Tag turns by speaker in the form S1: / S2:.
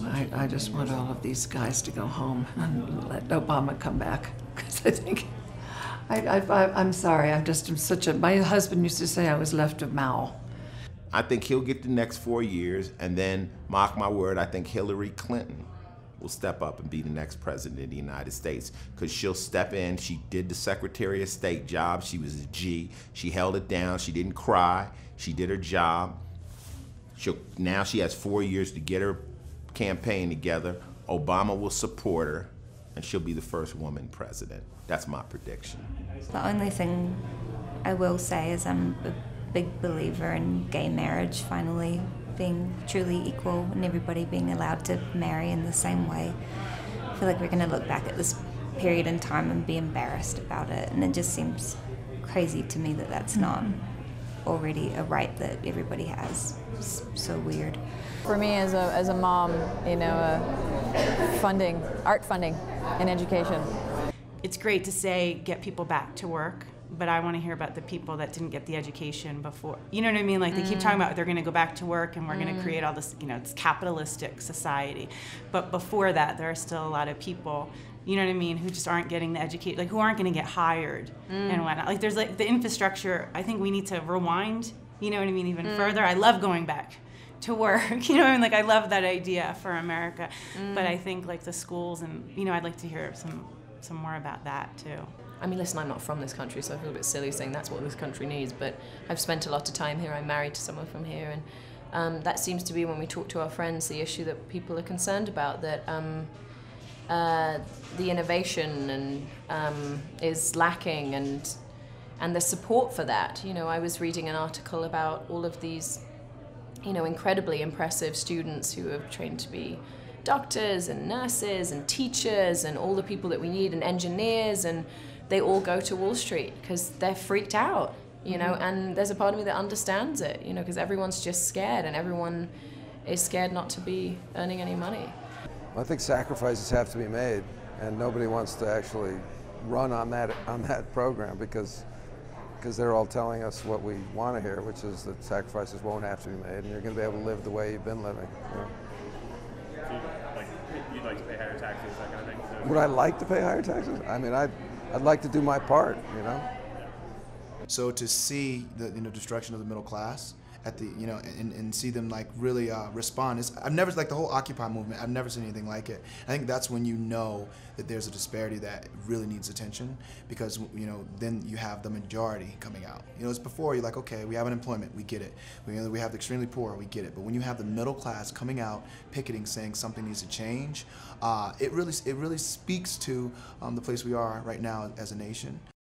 S1: I just want all of these guys to go home and let Obama come back, because I think, I'm sorry, I'm such a, my husband used to say I was left of Mao.
S2: I think he'll get the next 4 years, and then, mark my word, I think Hillary Clinton will step up and be the next president of the United States, because she'll step in. She did the Secretary of State job. She was a G. She held it down. She didn't cry. She did her job. Now she has 4 years to get her campaign together. Obama will support her, and she'll be the first woman president. That's my prediction.
S3: The only thing I will say is I'm a big believer in gay marriage finally being truly equal and everybody being allowed to marry in the same way. I feel like we're going to look back at this period in time and be embarrassed about it, and it just seems crazy to me that that's not already a right that everybody has. It's so weird.
S4: For me as a mom, you know, art funding and education.
S5: It's great to say get people back to work, but I want to hear about the people that didn't get the education before. You know what I mean? Like they keep talking about they're going to go back to work and we're going to create all this, you know, this capitalistic society. But before that, there are still a lot of people, you know what I mean, who just aren't getting the education, like who aren't going to get hired and whatnot. Like there's like the infrastructure. I think we need to rewind, you know what I mean, even further. I love going back to work, you know what I mean? Like I love that idea for America. But I think like the schools and, you know, I'd like to hear some more about that too.
S6: I mean, listen, I'm not from this country, so I feel a bit silly saying that's what this country needs, but I've spent a lot of time here. I'm married to someone from here, and that seems to be, when we talk to our friends, the issue that people are concerned about, that the innovation is lacking, and the support for that. You know, I was reading an article about all of these, you know, incredibly impressive students who have trained to be doctors and nurses and teachers and all the people that we need, and engineers, and they all go to Wall Street because they're freaked out, you know, and there's a part of me that understands it, you know, because everyone's just scared, and everyone is scared not to be earning any money.
S7: I think sacrifices have to be made, and nobody wants to actually run on that program because they're all telling us what we want to hear, which is that sacrifices won't have to be made, and you're going to be able to live the way you've been living. You know?
S8: You'd like to pay higher taxes, that kind of thing? So
S7: would I like to pay higher taxes? I mean, I'd like to do my part, you know?
S9: So to see the destruction of the middle class at the and see them like really respond. I've never, like the whole Occupy movement, I've never seen anything like it. I think that's when you know that there's a disparity that really needs attention, because then you have the majority coming out. It's before you're like, okay, we have unemployment, we get it. We have the extremely poor, we get it. But when you have the middle class coming out, picketing, saying something needs to change, it really speaks to the place we are right now as a nation.